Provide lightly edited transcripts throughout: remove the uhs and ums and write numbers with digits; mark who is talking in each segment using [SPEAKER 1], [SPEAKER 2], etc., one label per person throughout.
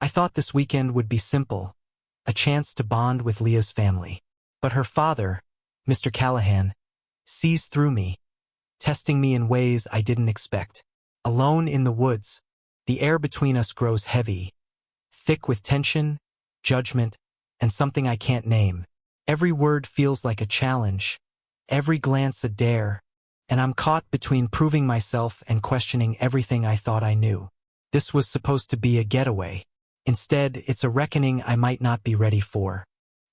[SPEAKER 1] I thought this weekend would be simple, a chance to bond with Leah's family. But her father, Mr. Callahan, sees through me, testing me in ways I didn't expect. Alone in the woods, the air between us grows heavy, thick with tension, judgment, and something I can't name. Every word feels like a challenge, every glance a dare, and I'm caught between proving myself and questioning everything I thought I knew. This was supposed to be a getaway. Instead, it's a reckoning I might not be ready for.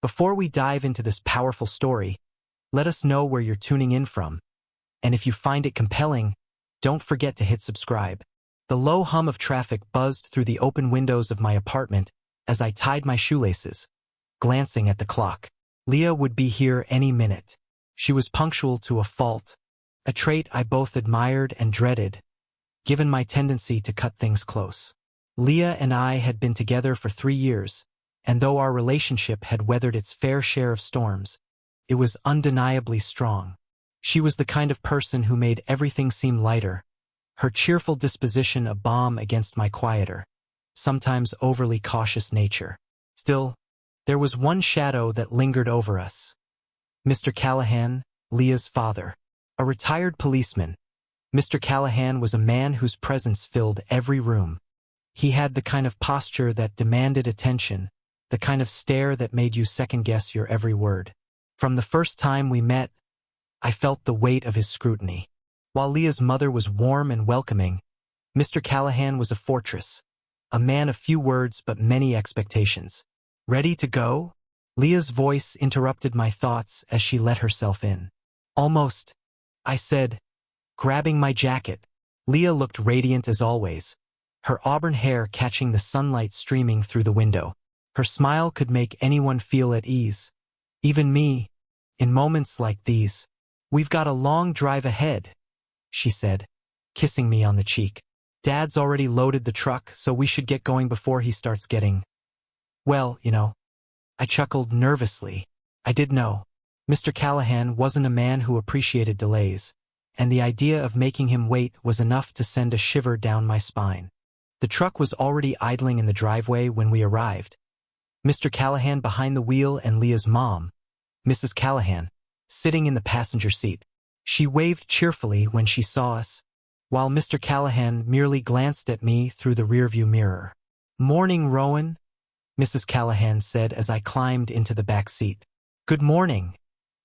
[SPEAKER 1] Before we dive into this powerful story, let us know where you're tuning in from. And if you find it compelling, don't forget to hit subscribe. The low hum of traffic buzzed through the open windows of my apartment as I tied my shoelaces, glancing at the clock. Leah would be here any minute. She was punctual to a fault, a trait I both admired and dreaded, given my tendency to cut things close. Leah and I had been together for 3 years, and though our relationship had weathered its fair share of storms, it was undeniably strong. She was the kind of person who made everything seem lighter, her cheerful disposition a balm against my quieter, sometimes overly cautious nature. Still, there was one shadow that lingered over us. Mr. Callahan, Leah's father, a retired policeman. Mr. Callahan was a man whose presence filled every room. He had the kind of posture that demanded attention, the kind of stare that made you second-guess your every word. From the first time we met, I felt the weight of his scrutiny. While Leah's mother was warm and welcoming, Mr. Callahan was a fortress, a man of few words but many expectations. "Ready to go?" Leah's voice interrupted my thoughts as she let herself in. "Almost," I said, grabbing my jacket. Leah looked radiant as always, her auburn hair catching the sunlight streaming through the window. Her smile could make anyone feel at ease, even me, in moments like these. "We've got a long drive ahead," she said, kissing me on the cheek. "Dad's already loaded the truck, so we should get going before he starts getting... well, you know." I chuckled nervously. I did know. Mr. Callahan wasn't a man who appreciated delays, and the idea of making him wait was enough to send a shiver down my spine. The truck was already idling in the driveway when we arrived. Mr. Callahan behind the wheel and Leah's mom, Mrs. Callahan, sitting in the passenger seat. She waved cheerfully when she saw us, while Mr. Callahan merely glanced at me through the rearview mirror. "Morning, Rowan," Mrs. Callahan said as I climbed into the back seat. "Good morning,"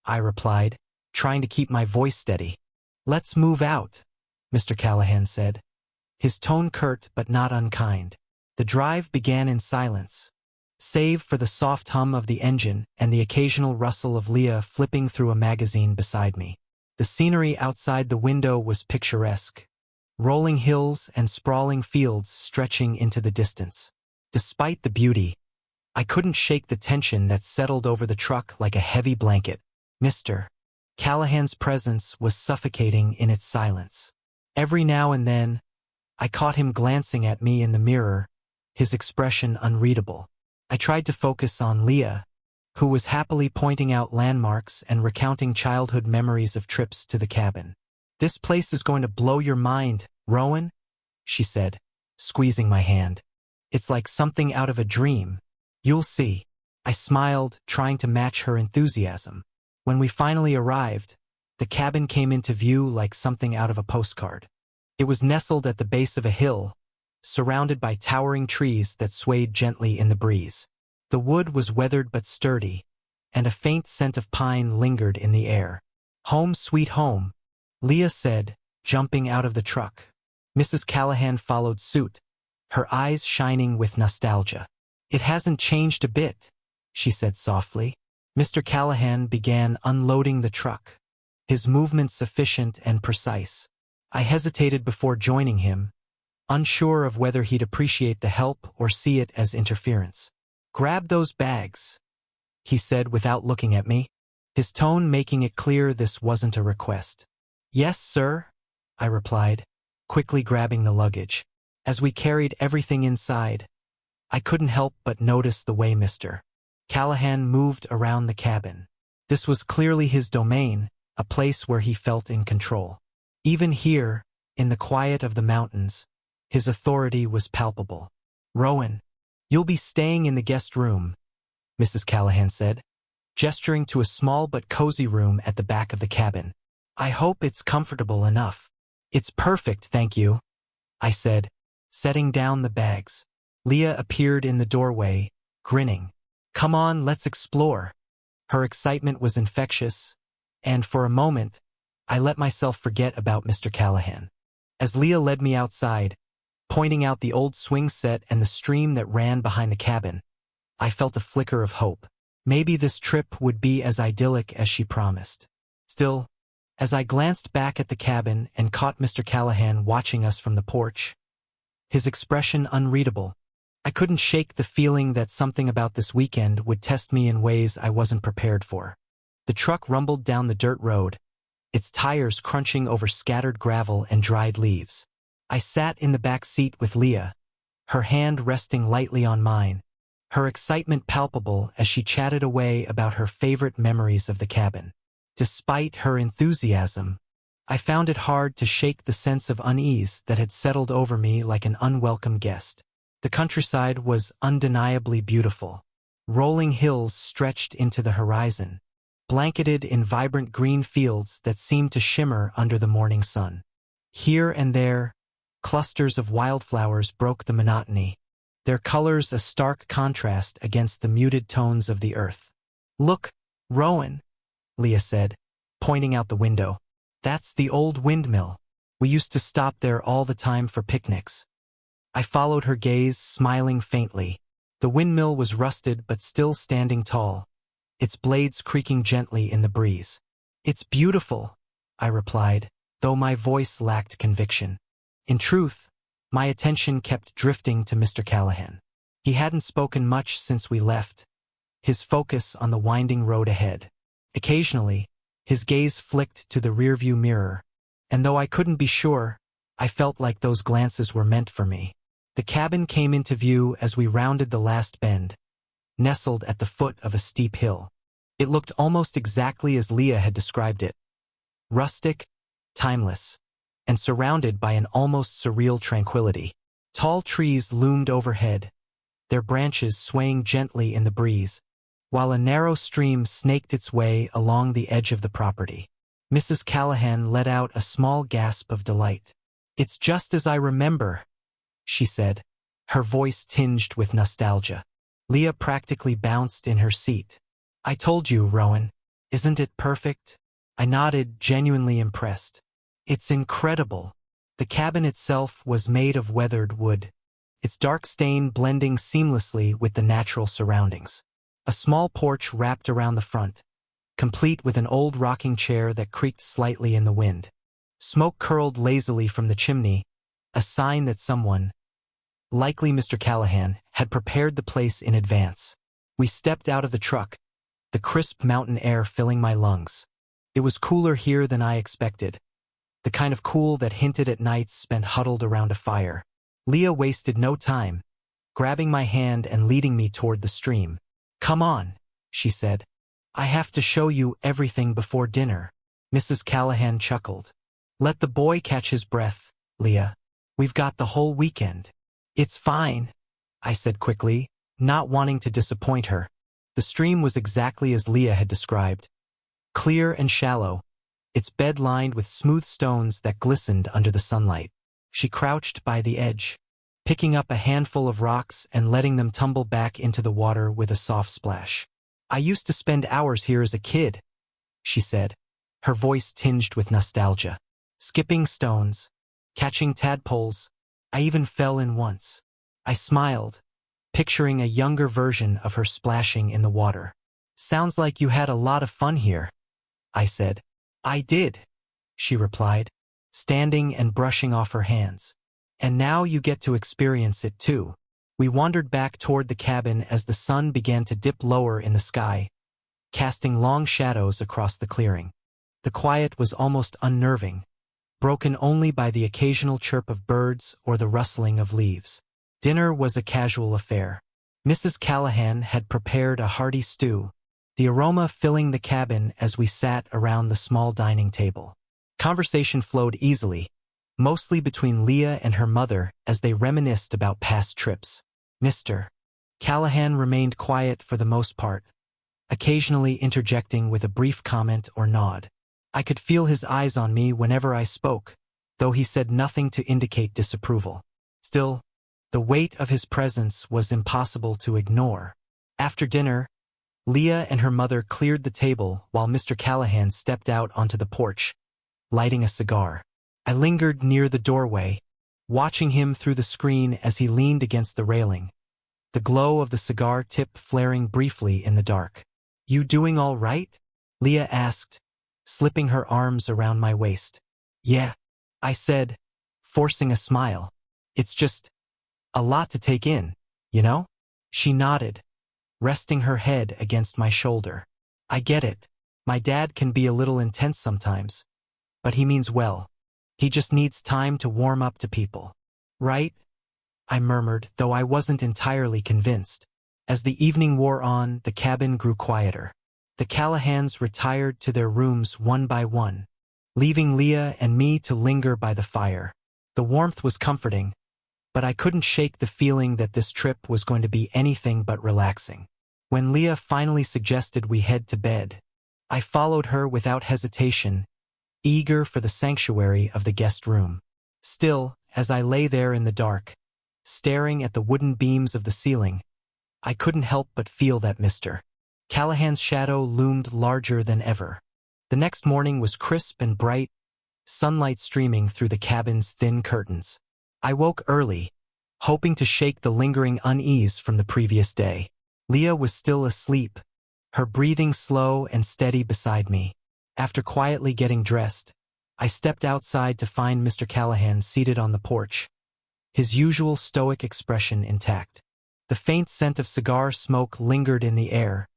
[SPEAKER 1] I replied, trying to keep my voice steady. "Let's move out," Mr. Callahan said, his tone curt but not unkind. The drive began in silence, save for the soft hum of the engine and the occasional rustle of Leah flipping through a magazine beside me. The scenery outside the window was picturesque, rolling hills and sprawling fields stretching into the distance. Despite the beauty, I couldn't shake the tension that settled over the truck like a heavy blanket. Mr. Callahan's presence was suffocating in its silence. Every now and then, I caught him glancing at me in the mirror, his expression unreadable. I tried to focus on Leah, who was happily pointing out landmarks and recounting childhood memories of trips to the cabin. "This place is going to blow your mind, Rowan," she said, squeezing my hand. "It's like something out of a dream. You'll see." I smiled, trying to match her enthusiasm. When we finally arrived, the cabin came into view like something out of a postcard. It was nestled at the base of a hill, surrounded by towering trees that swayed gently in the breeze. The wood was weathered but sturdy, and a faint scent of pine lingered in the air. "Home sweet home," Leah said, jumping out of the truck. Mrs. Callahan followed suit, her eyes shining with nostalgia. "It hasn't changed a bit," she said softly. Mr. Callahan began unloading the truck, his movements efficient and precise. I hesitated before joining him, unsure of whether he'd appreciate the help or see it as interference. "Grab those bags," he said without looking at me, his tone making it clear this wasn't a request. "Yes, sir," I replied, quickly grabbing the luggage. As we carried everything inside, I couldn't help but notice the way Mr. Callahan moved around the cabin. This was clearly his domain, a place where he felt in control. Even here, in the quiet of the mountains, his authority was palpable. "Rowan, "You'll be staying in the guest room," Mrs. Callahan said, gesturing to a small but cozy room at the back of the cabin. "I hope it's comfortable enough." "It's perfect, thank you," I said, setting down the bags. Leah appeared in the doorway, grinning. "Come on, let's explore." Her excitement was infectious, and for a moment, I let myself forget about Mr. Callahan. As Leah led me outside, pointing out the old swing set and the stream that ran behind the cabin, I felt a flicker of hope. Maybe this trip would be as idyllic as she promised. Still, as I glanced back at the cabin and caught Mr. Callahan watching us from the porch, his expression unreadable, I couldn't shake the feeling that something about this weekend would test me in ways I wasn't prepared for. The truck rumbled down the dirt road, its tires crunching over scattered gravel and dried leaves. I sat in the back seat with Leah, her hand resting lightly on mine, her excitement palpable as she chatted away about her favorite memories of the cabin. Despite her enthusiasm, I found it hard to shake the sense of unease that had settled over me like an unwelcome guest. The countryside was undeniably beautiful. Rolling hills stretched into the horizon, blanketed in vibrant green fields that seemed to shimmer under the morning sun. Here and there, clusters of wildflowers broke the monotony, their colors a stark contrast against the muted tones of the earth. "Look, Rowan," Leah said, pointing out the window. "That's the old windmill. We used to stop there all the time for picnics." I followed her gaze, smiling faintly. The windmill was rusted but still standing tall, its blades creaking gently in the breeze. "It's beautiful," I replied, though my voice lacked conviction. In truth, my attention kept drifting to Mr. Callahan. He hadn't spoken much since we left, his focus on the winding road ahead. Occasionally, his gaze flicked to the rearview mirror, and though I couldn't be sure, I felt like those glances were meant for me. The cabin came into view as we rounded the last bend, nestled at the foot of a steep hill. It looked almost exactly as Leah had described it. Rustic, timeless, and surrounded by an almost surreal tranquility. Tall trees loomed overhead, their branches swaying gently in the breeze, while a narrow stream snaked its way along the edge of the property. Mrs. Callahan let out a small gasp of delight. "It's just as I remember," she said, her voice tinged with nostalgia. Leah practically bounced in her seat. "I told you, Rowan. Isn't it perfect?" I nodded, genuinely impressed. "It's incredible." The cabin itself was made of weathered wood, its dark stain blending seamlessly with the natural surroundings. A small porch wrapped around the front, complete with an old rocking chair that creaked slightly in the wind. Smoke curled lazily from the chimney, a sign that someone, likely Mr. Callahan, had prepared the place in advance. We stepped out of the truck, the crisp mountain air filling my lungs. It was cooler here than I expected, the kind of cool that hinted at nights spent huddled around a fire. Leah wasted no time, grabbing my hand and leading me toward the stream. "Come on," she said. "I have to show you everything before dinner." Mrs. Callahan chuckled. "Let the boy catch his breath, Leah. We've got the whole weekend." "It's fine," I said quickly, not wanting to disappoint her. The stream was exactly as Leah had described. Clear and shallow, its bed lined with smooth stones that glistened under the sunlight. She crouched by the edge, picking up a handful of rocks and letting them tumble back into the water with a soft splash. "I used to spend hours here as a kid," she said, her voice tinged with nostalgia. "Skipping stones, catching tadpoles. I even fell in once." I smiled, picturing a younger version of her splashing in the water. "Sounds like you had a lot of fun here," I said. "I did," she replied, standing and brushing off her hands. "And now you get to experience it too." We wandered back toward the cabin as the sun began to dip lower in the sky, casting long shadows across the clearing. The quiet was almost unnerving, broken only by the occasional chirp of birds or the rustling of leaves. Dinner was a casual affair. Mrs. Callahan had prepared a hearty stew, the aroma filling the cabin as we sat around the small dining table. Conversation flowed easily, mostly between Leah and her mother as they reminisced about past trips. Mr. Callahan remained quiet for the most part, occasionally interjecting with a brief comment or nod. I could feel his eyes on me whenever I spoke, though he said nothing to indicate disapproval. Still, the weight of his presence was impossible to ignore. After dinner, Leah and her mother cleared the table while Mr. Callahan stepped out onto the porch, lighting a cigar. I lingered near the doorway, watching him through the screen as he leaned against the railing, the glow of the cigar tip flaring briefly in the dark. "You doing all right?" Leah asked, slipping her arms around my waist. "Yeah," I said, forcing a smile. "It's just a lot to take in, you know?" She nodded, resting her head against my shoulder. "I get it. My dad can be a little intense sometimes, but he means well. He just needs time to warm up to people. Right?" I murmured, though I wasn't entirely convinced. As the evening wore on, the cabin grew quieter. The Callahans retired to their rooms one by one, leaving Leah and me to linger by the fire. The warmth was comforting, but I couldn't shake the feeling that this trip was going to be anything but relaxing. When Leah finally suggested we head to bed, I followed her without hesitation, eager for the sanctuary of the guest room. Still, as I lay there in the dark, staring at the wooden beams of the ceiling, I couldn't help but feel that Mr. Callahan's shadow loomed larger than ever. The next morning was crisp and bright, sunlight streaming through the cabin's thin curtains. I woke early, hoping to shake the lingering unease from the previous day. Leah was still asleep, her breathing slow and steady beside me. After quietly getting dressed, I stepped outside to find Mr. Callahan seated on the porch, his usual stoic expression intact. The faint scent of cigar smoke lingered in the air,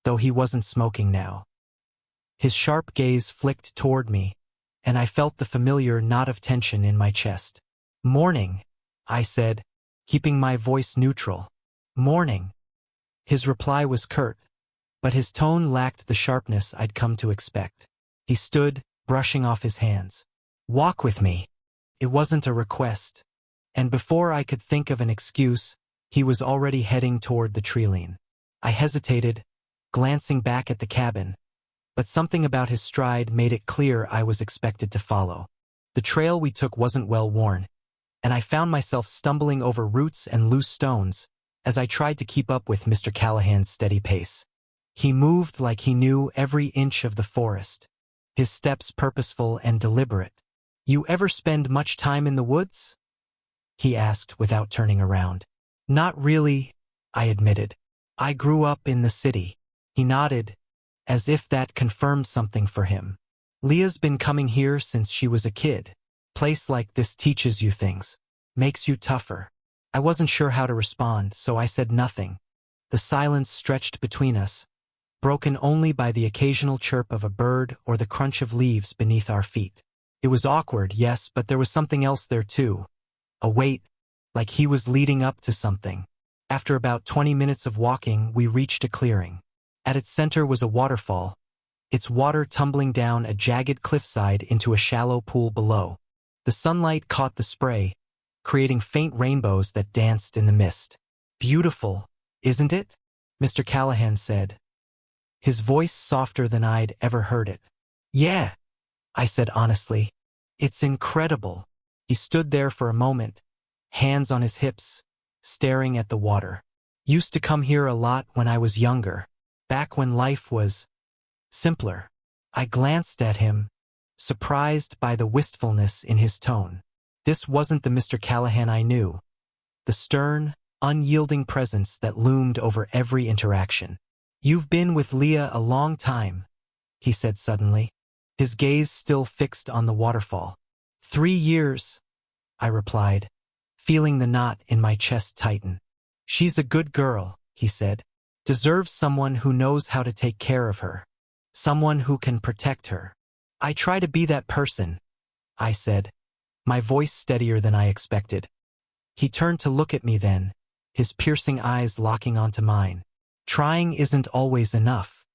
[SPEAKER 1] though he wasn't smoking now. His sharp gaze flicked toward me, and I felt the familiar knot of tension in my chest. "Morning," I said, keeping my voice neutral. "Morning." His reply was curt, but his tone lacked the sharpness I'd come to expect. He stood, brushing off his hands. "Walk with me." It wasn't a request, and before I could think of an excuse, he was already heading toward the treeline. I hesitated, glancing back at the cabin, but something about his stride made it clear I was expected to follow. The trail we took wasn't well worn, and I found myself stumbling over roots and loose stones as I tried to keep up with Mr. Callahan's steady pace. He moved like he knew every inch of the forest, his steps purposeful and deliberate. "You ever spend much time in the woods?" he asked without turning around. "Not really," I admitted. "I grew up in the city." He nodded, as if that confirmed something for him. "Leah's been coming here since she was a kid. Place like this teaches you things, makes you tougher." I wasn't sure how to respond, so I said nothing. The silence stretched between us, broken only by the occasional chirp of a bird or the crunch of leaves beneath our feet. It was awkward, yes, but there was something else there too. A weight, like he was leading up to something. After about 20 minutes of walking, we reached a clearing. At its center was a waterfall, its water tumbling down a jagged cliffside into a shallow pool below. The sunlight caught the spray, creating faint rainbows that danced in the mist. "Beautiful, isn't it?" Mr. Callahan said, his voice softer than I'd ever heard it. "Yeah," I said honestly. "It's incredible." He stood there for a moment, hands on his hips, staring at the water. "Used to come here a lot when I was younger, back when life was simpler." I glanced at him, surprised by the wistfulness in his tone. This wasn't the Mr. Callahan I knew, the stern, unyielding presence that loomed over every interaction. "You've been with Leah a long time," he said suddenly, his gaze still fixed on the waterfall. 3 years, I replied, feeling the knot in my chest tighten. "She's a good girl," he said. "Deserves someone who knows how to take care of her, someone who can protect her." "I try to be that person," I said, my voice steadier than I expected. He turned to look at me then, his piercing eyes locking onto mine. "Trying isn't always enough."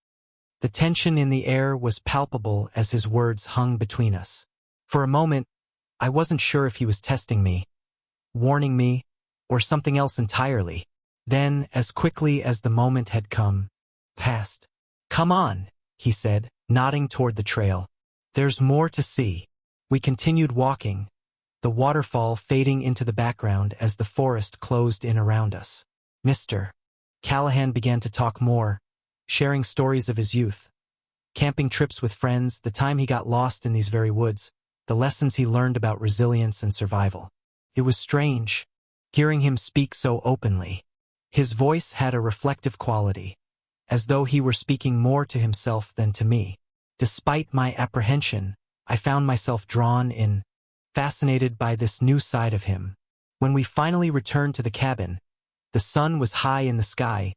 [SPEAKER 1] The tension in the air was palpable as his words hung between us. For a moment, I wasn't sure if he was testing me, warning me, or something else entirely. Then, as quickly as the moment had come, passed. "Come on," he said, nodding toward the trail. "There's more to see." We continued walking, the waterfall fading into the background as the forest closed in around us. Mr. Callahan began to talk more, sharing stories of his youth, camping trips with friends, the time he got lost in these very woods, the lessons he learned about resilience and survival. It was strange, hearing him speak so openly. His voice had a reflective quality, as though he were speaking more to himself than to me. Despite my apprehension, I found myself drawn in, fascinated by this new side of him. When we finally returned to the cabin, the sun was high in the sky,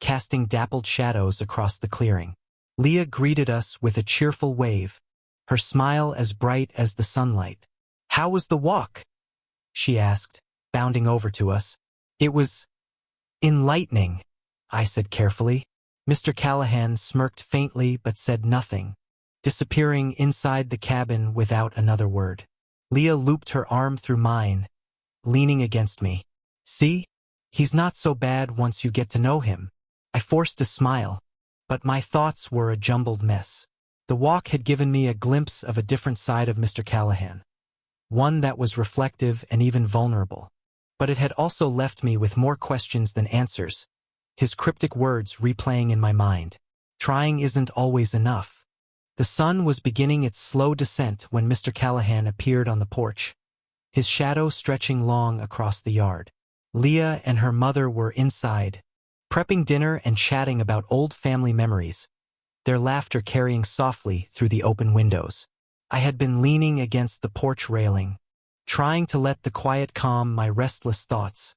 [SPEAKER 1] casting dappled shadows across the clearing. Leah greeted us with a cheerful wave, her smile as bright as the sunlight. "How was the walk?" she asked, bounding over to us. "It was enlightening," I said carefully. Mr. Callahan smirked faintly but said nothing, disappearing inside the cabin without another word. Leah looped her arm through mine, leaning against me. "See? He's not so bad once you get to know him." I forced a smile, but my thoughts were a jumbled mess. The walk had given me a glimpse of a different side of Mr. Callahan, one that was reflective and even vulnerable. But it had also left me with more questions than answers, his cryptic words replaying in my mind. Trying isn't always enough. The sun was beginning its slow descent when Mr. Callahan appeared on the porch, his shadow stretching long across the yard. Leah and her mother were inside, prepping dinner and chatting about old family memories, their laughter carrying softly through the open windows. I had been leaning against the porch railing, trying to let the quiet calm my restless thoughts,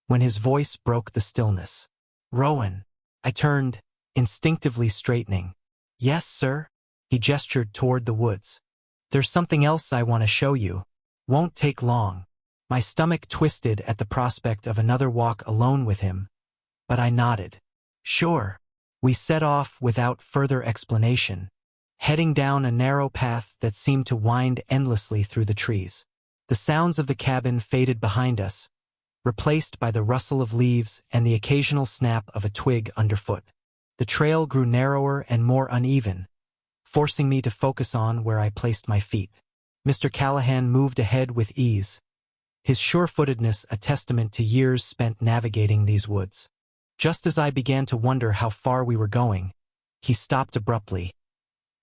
[SPEAKER 1] when his voice broke the stillness. "Rowan." I turned, instinctively straightening. "Yes, sir?" He gestured toward the woods. "There's something else I want to show you. Won't take long." My stomach twisted at the prospect of another walk alone with him, but I nodded. "Sure." We set off without further explanation, heading down a narrow path that seemed to wind endlessly through the trees. The sounds of the cabin faded behind us, replaced by the rustle of leaves and the occasional snap of a twig underfoot. The trail grew narrower and more uneven, forcing me to focus on where I placed my feet. Mr. Callahan moved ahead with ease, his sure-footedness a testament to years spent navigating these woods. Just as I began to wonder how far we were going, he stopped abruptly,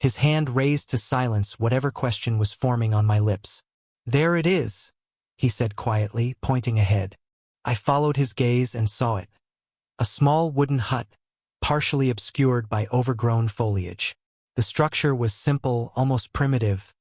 [SPEAKER 1] his hand raised to silence whatever question was forming on my lips. "There it is," he said quietly, pointing ahead. I followed his gaze and saw it. A small wooden hut, partially obscured by overgrown foliage. The structure was simple, almost primitive,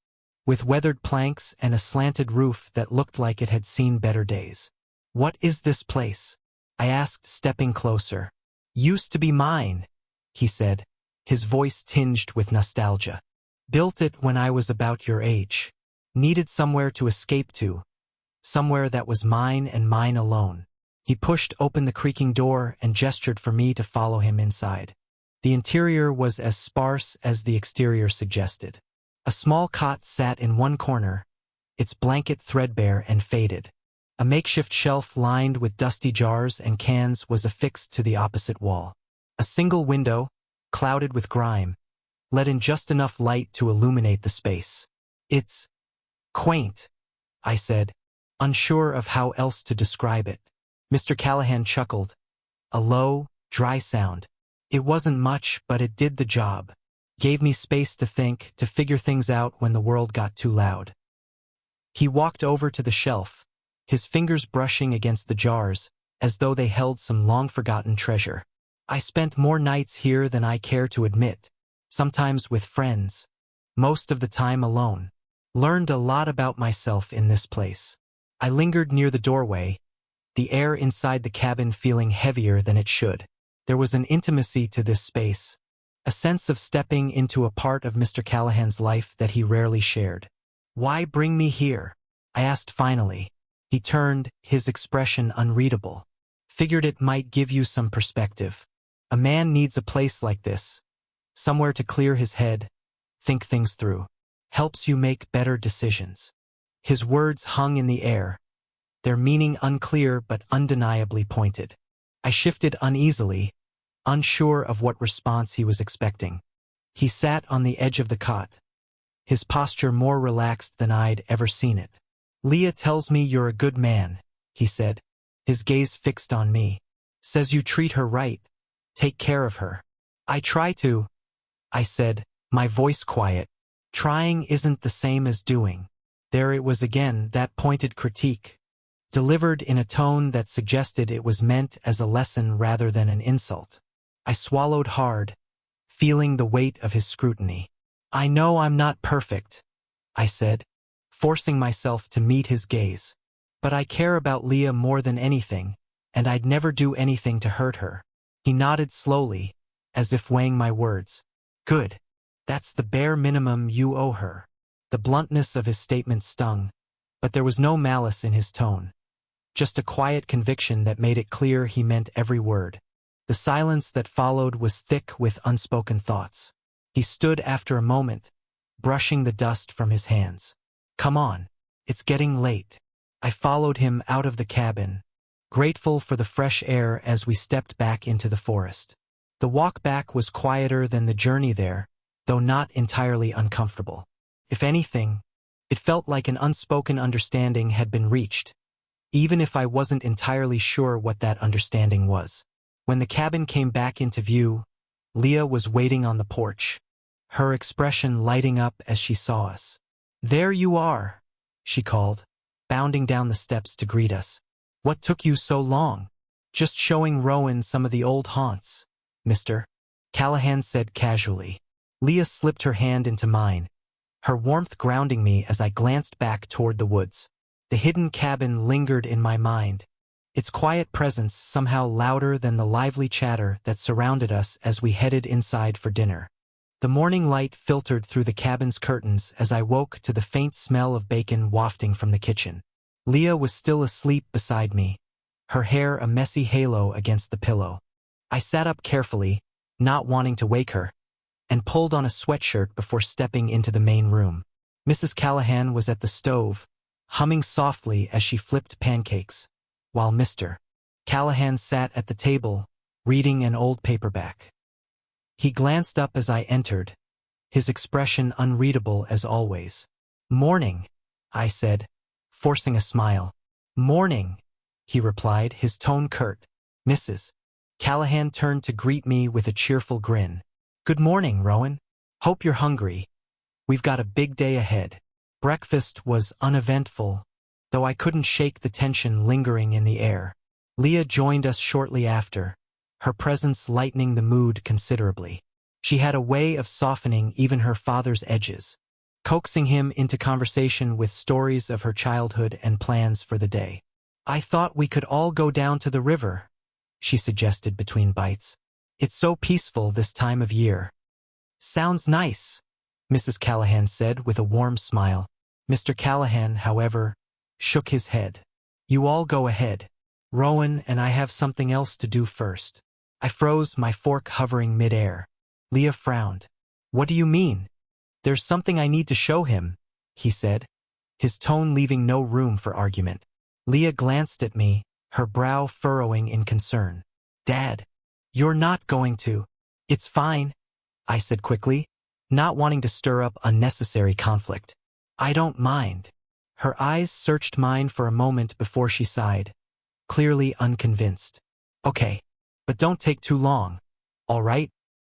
[SPEAKER 1] with weathered planks and a slanted roof that looked like it had seen better days. "What is this place?" I asked, stepping closer. "Used to be mine," he said, his voice tinged with nostalgia. "Built it when I was about your age. Needed somewhere to escape to, somewhere that was mine and mine alone." He pushed open the creaking door and gestured for me to follow him inside. The interior was as sparse as the exterior suggested. A small cot sat in one corner, its blanket threadbare and faded. A makeshift shelf lined with dusty jars and cans was affixed to the opposite wall. A single window, clouded with grime, let in just enough light to illuminate the space. "It's quaint," I said, unsure of how else to describe it. Mr. Callahan chuckled, a low, dry sound. It wasn't much, but it did the job. Gave me space to think, to figure things out when the world got too loud. He walked over to the shelf, his fingers brushing against the jars, as though they held some long-forgotten treasure. "I spent more nights here than I care to admit, sometimes with friends, most of the time alone. Learned a lot about myself in this place." I lingered near the doorway, the air inside the cabin feeling heavier than it should. There was an intimacy to this space, a sense of stepping into a part of Mr. Callahan's life that he rarely shared. "Why bring me here?" I asked finally. He turned, his expression unreadable. "Figured it might give you some perspective. A man needs a place like this, somewhere to clear his head, think things through. Helps you make better decisions." His words hung in the air, their meaning unclear but undeniably pointed. I shifted uneasily, unsure of what response he was expecting. He sat on the edge of the cot, his posture more relaxed than I'd ever seen it. "Leah tells me you're a good man," he said, his gaze fixed on me. "Says you treat her right, take care of her." "I try to," I said, my voice quiet. Trying isn't the same as doing. There it was again, that pointed critique, delivered in a tone that suggested it was meant as a lesson rather than an insult. I swallowed hard, feeling the weight of his scrutiny. "I know I'm not perfect," I said, forcing myself to meet his gaze. "But I care about Leah more than anything, and I'd never do anything to hurt her." He nodded slowly, as if weighing my words. "Good. That's the bare minimum you owe her." The bluntness of his statement stung, but there was no malice in his tone, just a quiet conviction that made it clear he meant every word. The silence that followed was thick with unspoken thoughts. He stood after a moment, brushing the dust from his hands. "Come on, it's getting late." I followed him out of the cabin, grateful for the fresh air as we stepped back into the forest. The walk back was quieter than the journey there, though not entirely uncomfortable. If anything, it felt like an unspoken understanding had been reached, even if I wasn't entirely sure what that understanding was. When the cabin came back into view, Leah was waiting on the porch, her expression lighting up as she saw us. "There you are," she called, bounding down the steps to greet us. "What took you so long?" "Just showing Rowan some of the old haunts, Mr. Callahan said casually. Leah slipped her hand into mine, her warmth grounding me as I glanced back toward the woods. The hidden cabin lingered in my mind, its quiet presence somehow louder than the lively chatter that surrounded us as we headed inside for dinner. The morning light filtered through the cabin's curtains as I woke to the faint smell of bacon wafting from the kitchen. Leah was still asleep beside me, her hair a messy halo against the pillow. I sat up carefully, not wanting to wake her, and pulled on a sweatshirt before stepping into the main room. Mrs. Callahan was at the stove, humming softly as she flipped pancakes, while Mr. Callahan sat at the table, reading an old paperback. He glanced up as I entered, his expression unreadable as always. "Morning," I said, forcing a smile. "Morning," he replied, his tone curt. Mrs. Callahan turned to greet me with a cheerful grin. "Good morning, Rowan. Hope you're hungry. We've got a big day ahead." Breakfast was uneventful, though I couldn't shake the tension lingering in the air. Leah joined us shortly after, her presence lightening the mood considerably. She had a way of softening even her father's edges, coaxing him into conversation with stories of her childhood and plans for the day. "I thought we could all go down to the river," she suggested between bites. "It's so peaceful this time of year." "Sounds nice," Mrs. Callahan said with a warm smile. Mr. Callahan, however, shook his head. "You all go ahead. Rowan and I have something else to do first." I froze, my fork hovering midair. Leah frowned. "What do you mean?" "There's something I need to show him," he said, his tone leaving no room for argument. Leah glanced at me, her brow furrowing in concern. "Dad, you're not going to." "It's fine," I said quickly, not wanting to stir up unnecessary conflict. "I don't mind." Her eyes searched mine for a moment before she sighed, clearly unconvinced. "Okay, but don't take too long. All right?"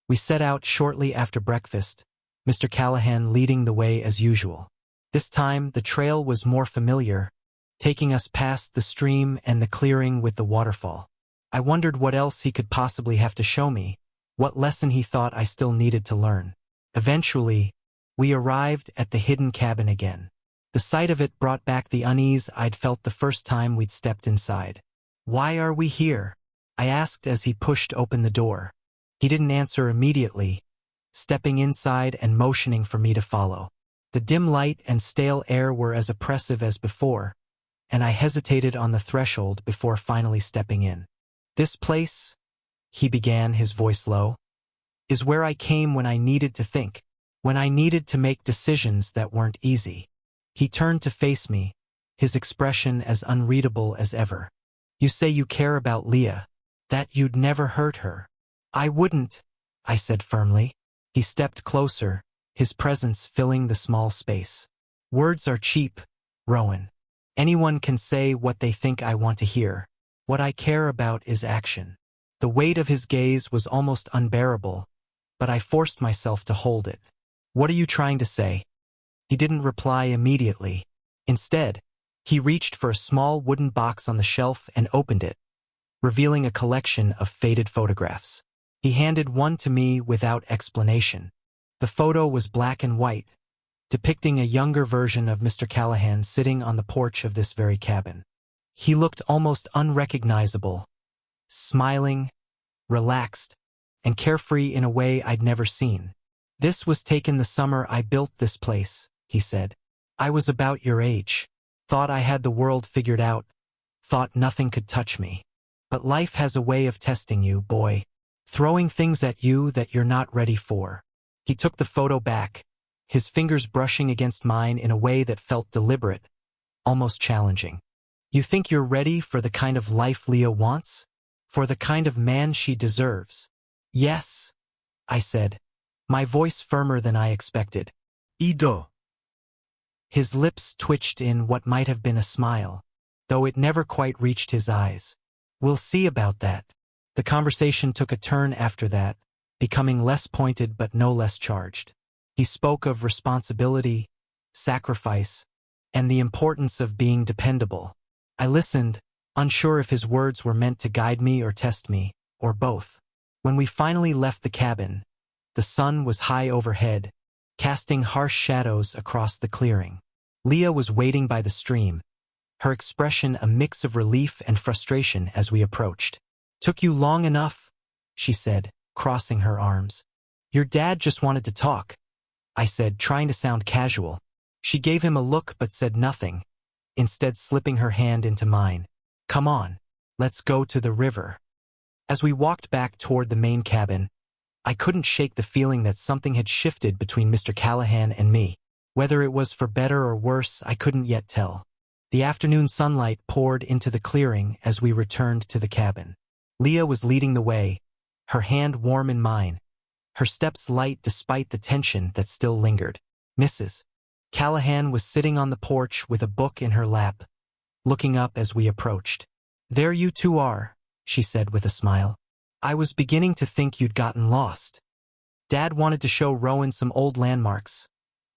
[SPEAKER 1] We set out shortly after breakfast, Mr. Callahan leading the way as usual. This time the trail was more familiar, taking us past the stream and the clearing with the waterfall. I wondered what else he could possibly have to show me, what lesson he thought I still needed to learn. Eventually, we arrived at the hidden cabin again. The sight of it brought back the unease I'd felt the first time we'd stepped inside. "Why are we here?" I asked as he pushed open the door. He didn't answer immediately, stepping inside and motioning for me to follow. The dim light and stale air were as oppressive as before, and I hesitated on the threshold before finally stepping in. "This place," he began, his voice low, "is where I came when I needed to think, when I needed to make decisions that weren't easy." He turned to face me, his expression as unreadable as ever. "You say you care about Leah. That you'd never hurt her. I wouldn't, I said firmly. He stepped closer, his presence filling the small space. Words are cheap, Rowan. Anyone can say what they think I want to hear. What I care about is action. The weight of his gaze was almost unbearable, but I forced myself to hold it. What are you trying to say? He didn't reply immediately. Instead, he reached for a small wooden box on the shelf and opened it, revealing a collection of faded photographs. He handed one to me without explanation. The photo was black and white, depicting a younger version of Mr. Callahan sitting on the porch of this very cabin. He looked almost unrecognizable, smiling, relaxed, and carefree in a way I'd never seen. This was taken the summer I built this place, he said. I was about your age. Thought I had the world figured out. Thought nothing could touch me. But life has a way of testing you, boy. Throwing things at you that you're not ready for. He took the photo back, his fingers brushing against mine in a way that felt deliberate, almost challenging. You think you're ready for the kind of life Leah wants? For the kind of man she deserves? Yes, I said, my voice firmer than I expected. Ido. His lips twitched in what might have been a smile, though it never quite reached his eyes. We'll see about that. The conversation took a turn after that, becoming less pointed but no less charged. He spoke of responsibility, sacrifice, and the importance of being dependable. I listened, unsure if his words were meant to guide me or test me, or both. When we finally left the cabin, the sun was high overhead, casting harsh shadows across the clearing. Leah was waiting by the stream, her expression a mix of relief and frustration as we approached. Took you long enough, she said, crossing her arms. Your dad just wanted to talk, I said, trying to sound casual. She gave him a look but said nothing, instead slipping her hand into mine. Come on, let's go to the river. As we walked back toward the main cabin, I couldn't shake the feeling that something had shifted between Mr. Callahan and me. Whether it was for better or worse, I couldn't yet tell. The afternoon sunlight poured into the clearing as we returned to the cabin. Leah was leading the way, her hand warm in mine, her steps light despite the tension that still lingered. Mrs. Callahan was sitting on the porch with a book in her lap, looking up as we approached. There you two are, she said with a smile. I was beginning to think you'd gotten lost. Dad wanted to show Rowan some old landmarks,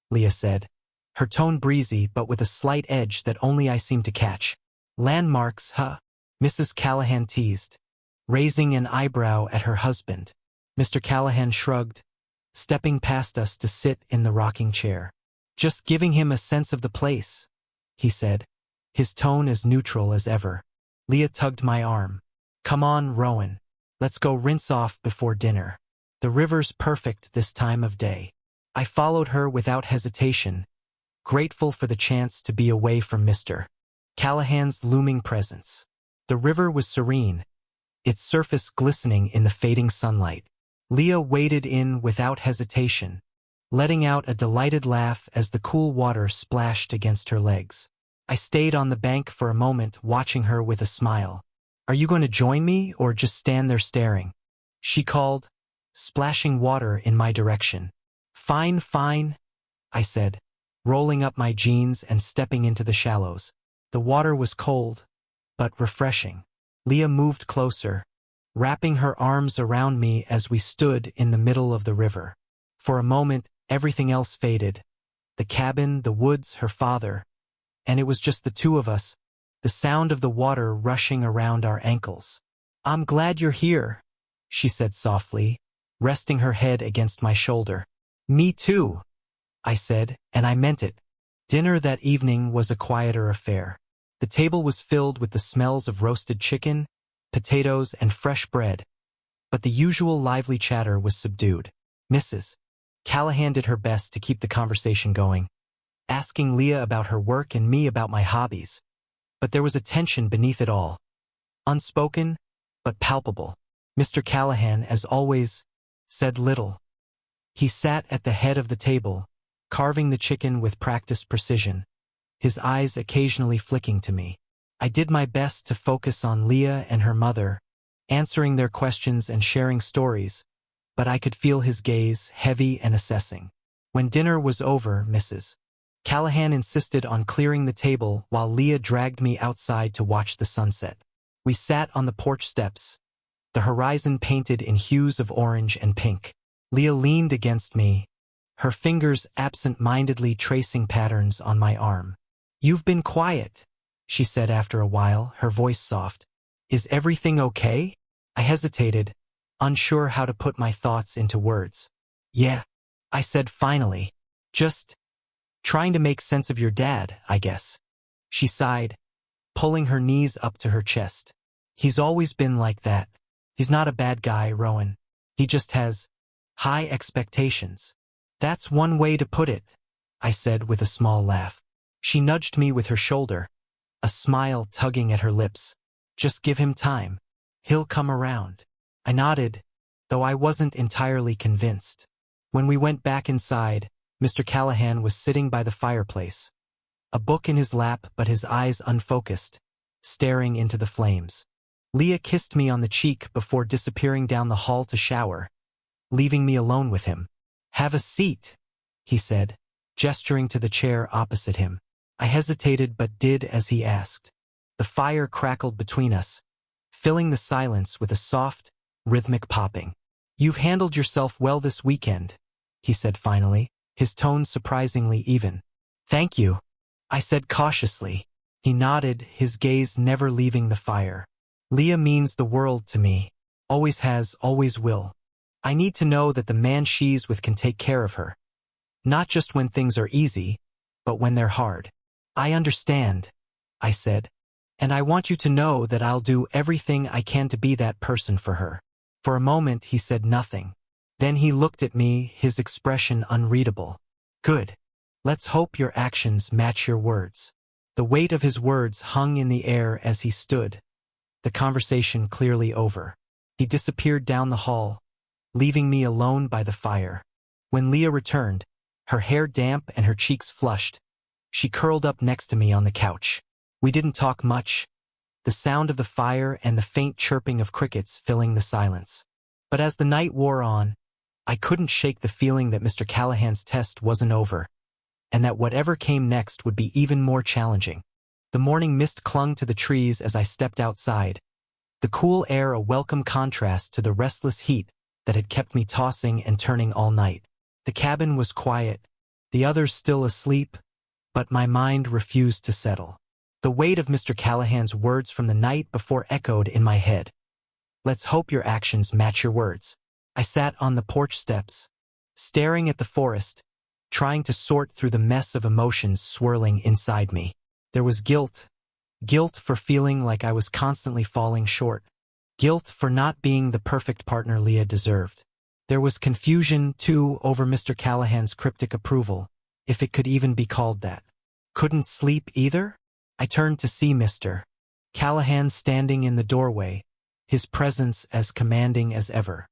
[SPEAKER 1] Leah said, her tone breezy but with a slight edge that only I seemed to catch. Landmarks, huh? Mrs. Callahan teased, raising an eyebrow at her husband. Mr. Callahan shrugged, stepping past us to sit in the rocking chair. Just giving him a sense of the place, he said, his tone as neutral as ever. Leah tugged my arm. Come on, Rowan. Let's go rinse off before dinner. The river's perfect this time of day. I followed her without hesitation, grateful for the chance to be away from Mr. Callahan's looming presence. The river was serene, its surface glistening in the fading sunlight. Leah waded in without hesitation, letting out a delighted laugh as the cool water splashed against her legs. I stayed on the bank for a moment, watching her with a smile. Are you going to join me or just stand there staring? She called, splashing water in my direction. Fine, fine, I said, rolling up my jeans and stepping into the shallows. The water was cold, but refreshing. Leah moved closer, wrapping her arms around me as we stood in the middle of the river. For a moment, everything else faded. The cabin, the woods, her father. And it was just the two of us, the sound of the water rushing around our ankles. I'm glad you're here, she said softly, resting her head against my shoulder. Me too, I said, and I meant it. Dinner that evening was a quieter affair. The table was filled with the smells of roasted chicken, potatoes, and fresh bread, but the usual lively chatter was subdued. Mrs. Callahan did her best to keep the conversation going, asking Leah about her work and me about my hobbies. But there was a tension beneath it all, unspoken, but palpable. Mr. Callahan, as always, said little. He sat at the head of the table, carving the chicken with practiced precision, his eyes occasionally flicking to me. I did my best to focus on Leah and her mother, answering their questions and sharing stories, but I could feel his gaze, heavy and assessing. When dinner was over, Mrs. Callahan insisted on clearing the table while Leah dragged me outside to watch the sunset. We sat on the porch steps, the horizon painted in hues of orange and pink. Leah leaned against me, her fingers absent-mindedly tracing patterns on my arm. "You've been quiet," she said after a while, her voice soft. "Is everything okay?" I hesitated, unsure how to put my thoughts into words. "Yeah," I said finally. "Just trying to make sense of your dad, I guess." She sighed, pulling her knees up to her chest. "He's always been like that. He's not a bad guy, Rowan. He just has high expectations." "That's one way to put it," I said with a small laugh. She nudged me with her shoulder, a smile tugging at her lips. "Just give him time. He'll come around." I nodded, though I wasn't entirely convinced. When we went back inside, Mr. Callahan was sitting by the fireplace, a book in his lap but his eyes unfocused, staring into the flames. Leah kissed me on the cheek before disappearing down the hall to shower, leaving me alone with him. "Have a seat," he said, gesturing to the chair opposite him. I hesitated but did as he asked. The fire crackled between us, filling the silence with a soft, rhythmic popping. "You've handled yourself well this weekend," he said finally, his tone surprisingly even. "Thank you," I said cautiously. He nodded, his gaze never leaving the fire. "Leah means the world to me. Always has, always will. I need to know that the man she's with can take care of her. Not just when things are easy, but when they're hard." "I understand," I said, "and I want you to know that I'll do everything I can to be that person for her." For a moment he said nothing. Then he looked at me, his expression unreadable. "Good. Let's hope your actions match your words." The weight of his words hung in the air as he stood, the conversation clearly over. He disappeared down the hall, leaving me alone by the fire. When Leah returned, her hair damp and her cheeks flushed, she curled up next to me on the couch. We didn't talk much, the sound of the fire and the faint chirping of crickets filling the silence. But as the night wore on, I couldn't shake the feeling that Mr. Callahan's test wasn't over, and that whatever came next would be even more challenging. The morning mist clung to the trees as I stepped outside, the cool air a welcome contrast to the restless heat that had kept me tossing and turning all night. The cabin was quiet, the others still asleep, but my mind refused to settle. The weight of Mr. Callahan's words from the night before echoed in my head. "Let's hope your actions match your words." I sat on the porch steps, staring at the forest, trying to sort through the mess of emotions swirling inside me. There was guilt for feeling like I was constantly falling short, guilt for not being the perfect partner Leah deserved. There was confusion, too, over Mr. Callahan's cryptic approval, if it could even be called that. Couldn't sleep either? I turned to see Mr. Callahan standing in the doorway, his presence as commanding as ever.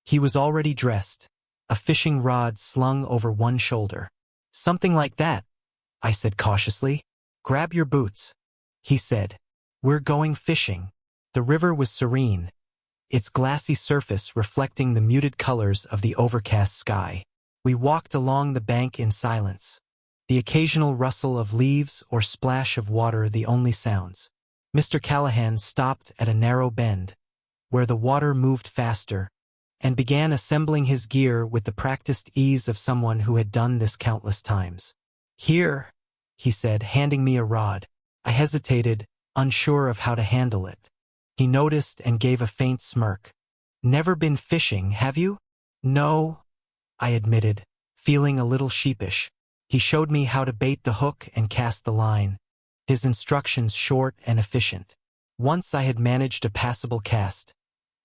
[SPEAKER 1] He was already dressed, a fishing rod slung over one shoulder. "Something like that," I said cautiously. "Grab your boots," he said. "We're going fishing." The river was serene, its glassy surface reflecting the muted colors of the overcast sky. We walked along the bank in silence, the occasional rustle of leaves or splash of water the only sounds. Mr. Callahan stopped at a narrow bend, where the water moved faster, and began assembling his gear with the practiced ease of someone who had done this countless times. "Here," he said, handing me a rod. I hesitated, unsure of how to handle it. He noticed and gave a faint smirk. "Never been fishing, have you?" "No," I admitted, feeling a little sheepish. He showed me how to bait the hook and cast the line, his instructions short and efficient. Once I had managed a passable cast,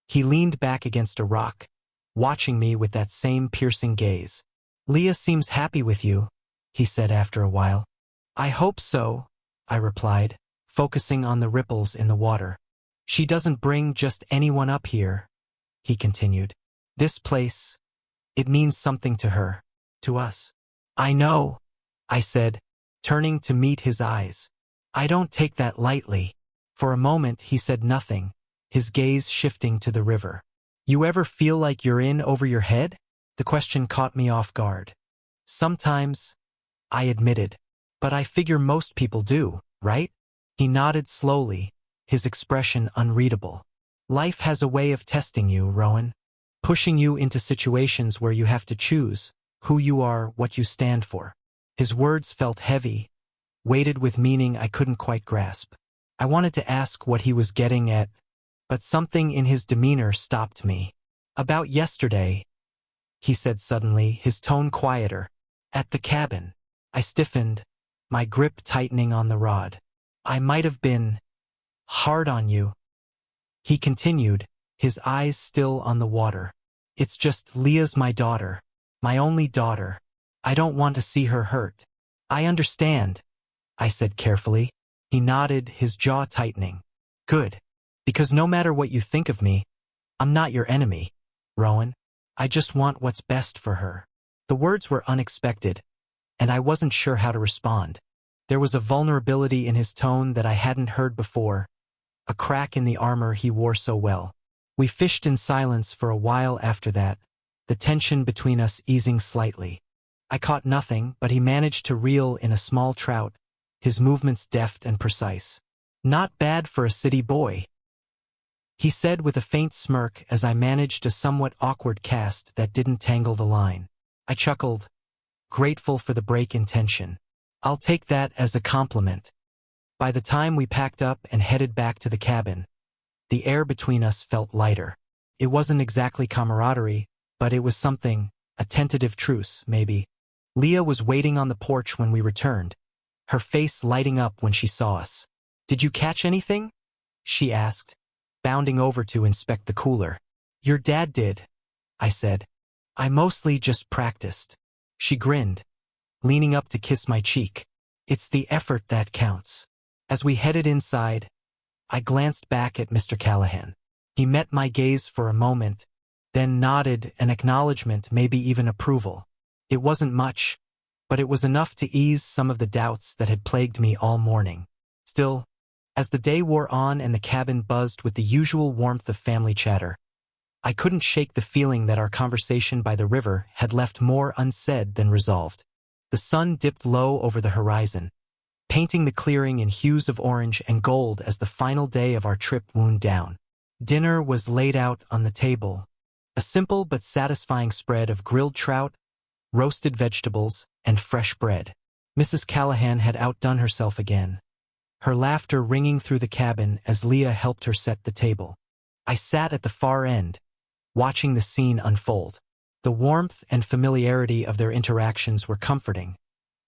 [SPEAKER 1] he leaned back against a rock, watching me with that same piercing gaze. "Leah seems happy with you," he said after a while. "I hope so," I replied, focusing on the ripples in the water. "She doesn't bring just anyone up here," he continued. "This place, it means something to her, to us." "I know," I said, turning to meet his eyes. "I don't take that lightly." For a moment he said nothing, his gaze shifting to the river. You ever feel like you're in over your head? The question caught me off guard. Sometimes, I admitted. But I figure most people do, right? He nodded slowly, his expression unreadable. Life has a way of testing you, Rowan. Pushing you into situations where you have to choose who you are, what you stand for. His words felt heavy, weighted with meaning I couldn't quite grasp. I wanted to ask what he was getting at, but something in his demeanor stopped me. About yesterday, he said suddenly, his tone quieter. At the cabin. I stiffened, my grip tightening on the rod. I might have been hard on you. He continued, his eyes still on the water. It's just Leah's my daughter. My only daughter. I don't want to see her hurt. I understand, I said carefully. He nodded, his jaw tightening. Good. Because no matter what you think of me, I'm not your enemy, Rowan. I just want what's best for her. The words were unexpected, and I wasn't sure how to respond. There was a vulnerability in his tone that I hadn't heard before, a crack in the armor he wore so well. We fished in silence for a while after that, the tension between us easing slightly. I caught nothing, but he managed to reel in a small trout, his movements deft and precise. Not bad for a city boy, he said with a faint smirk as I managed a somewhat awkward cast that didn't tangle the line. I chuckled, grateful for the break in tension. I'll take that as a compliment. By the time we packed up and headed back to the cabin, the air between us felt lighter. It wasn't exactly camaraderie, but it was something, a tentative truce, maybe. Leah was waiting on the porch when we returned, her face lighting up when she saw us. Did you catch anything? She asked, bounding over to inspect the cooler. Your dad did, I said. I mostly just practiced. She grinned, leaning up to kiss my cheek. It's the effort that counts. As we headed inside, I glanced back at Mr. Callahan. He met my gaze for a moment, then nodded an acknowledgement, maybe even approval. It wasn't much, but it was enough to ease some of the doubts that had plagued me all morning. Still, as the day wore on and the cabin buzzed with the usual warmth of family chatter, I couldn't shake the feeling that our conversation by the river had left more unsaid than resolved. The sun dipped low over the horizon, painting the clearing in hues of orange and gold as the final day of our trip wound down. Dinner was laid out on the table, a simple but satisfying spread of grilled trout, roasted vegetables, and fresh bread. Mrs. Callahan had outdone herself again, her laughter ringing through the cabin as Leah helped her set the table. I sat at the far end, watching the scene unfold. The warmth and familiarity of their interactions were comforting,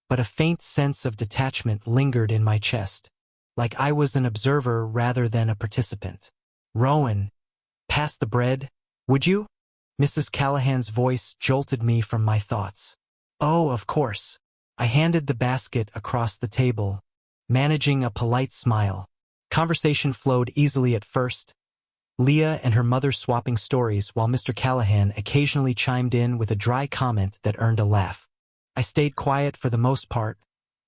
[SPEAKER 1] but a faint sense of detachment lingered in my chest, like I was an observer rather than a participant. Rowan, pass the bread, would you? Mrs. Callahan's voice jolted me from my thoughts. Oh, of course. I handed the basket across the table, managing a polite smile. Conversation flowed easily at first, Leah and her mother swapping stories while Mr. Callahan occasionally chimed in with a dry comment that earned a laugh. I stayed quiet for the most part,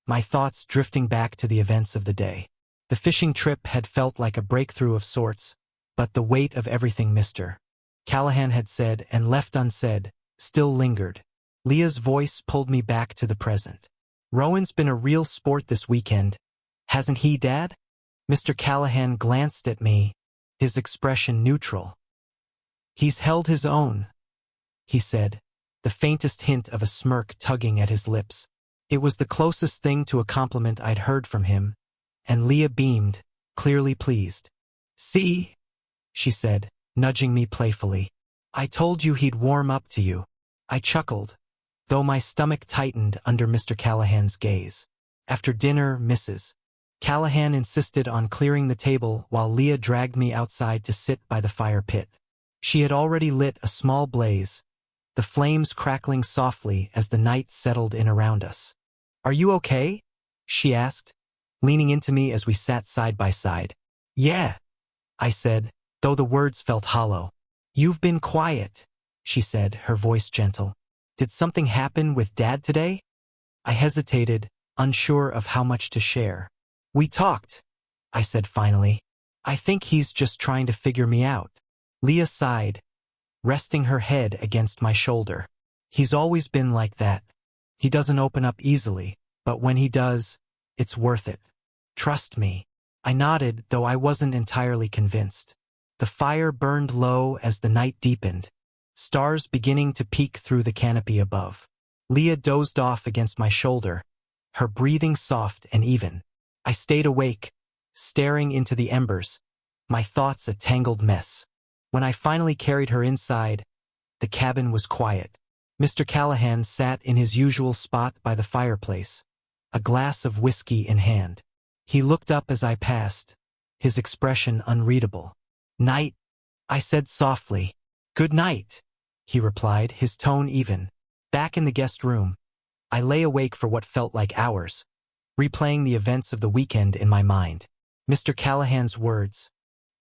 [SPEAKER 1] my thoughts drifting back to the events of the day. The fishing trip had felt like a breakthrough of sorts, but the weight of everything Mr. Callahan had said and left unsaid still lingered. Leah's voice pulled me back to the present. Rowan's been a real sport this weekend, hasn't he, Dad? Mr. Callahan glanced at me, his expression neutral. He's held his own, he said, the faintest hint of a smirk tugging at his lips. It was the closest thing to a compliment I'd heard from him, and Leah beamed, clearly pleased. See, she said, nudging me playfully. I told you he'd warm up to you. I chuckled, though my stomach tightened under Mr. Callahan's gaze. After dinner, Mrs. Callahan insisted on clearing the table while Leah dragged me outside to sit by the fire pit. She had already lit a small blaze, the flames crackling softly as the night settled in around us. Are you okay? She asked, leaning into me as we sat side by side. Yeah, I said, though the words felt hollow. You've been quiet, she said, her voice gentle. Did something happen with Dad today? I hesitated, unsure of how much to share. We talked, I said finally. I think he's just trying to figure me out. Leah sighed, resting her head against my shoulder. He's always been like that. He doesn't open up easily, but when he does, it's worth it. Trust me. I nodded, though I wasn't entirely convinced. The fire burned low as the night deepened, stars beginning to peek through the canopy above. Leah dozed off against my shoulder, her breathing soft and even. I stayed awake, staring into the embers, my thoughts a tangled mess. When I finally carried her inside, the cabin was quiet. Mr. Callahan sat in his usual spot by the fireplace, a glass of whiskey in hand. He looked up as I passed, his expression unreadable. "Night," I said softly. "Good night," he replied, his tone even. Back in the guest room, I lay awake for what felt like hours, replaying the events of the weekend in my mind. Mr. Callahan's words,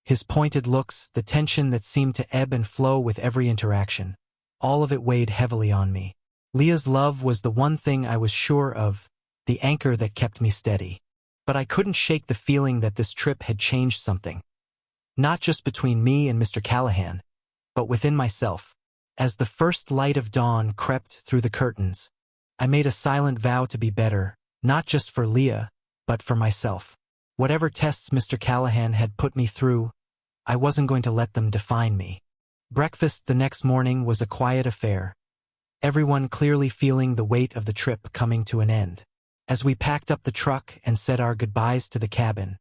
[SPEAKER 1] his pointed looks, the tension that seemed to ebb and flow with every interaction. All of it weighed heavily on me. Leah's love was the one thing I was sure of, the anchor that kept me steady. But I couldn't shake the feeling that this trip had changed something. Not just between me and Mr. Callahan, but within myself. As the first light of dawn crept through the curtains, I made a silent vow to be better, not just for Leah, but for myself. Whatever tests Mr. Callahan had put me through, I wasn't going to let them define me. Breakfast the next morning was a quiet affair, everyone clearly feeling the weight of the trip coming to an end. As we packed up the truck and said our goodbyes to the cabin,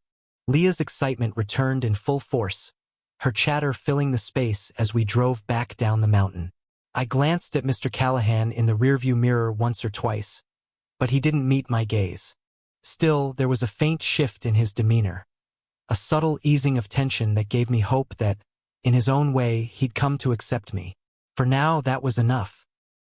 [SPEAKER 1] Leah's excitement returned in full force, her chatter filling the space as we drove back down the mountain. I glanced at Mr. Callahan in the rearview mirror once or twice, but he didn't meet my gaze. Still, there was a faint shift in his demeanor, a subtle easing of tension that gave me hope that, in his own way, he'd come to accept me. For now, that was enough.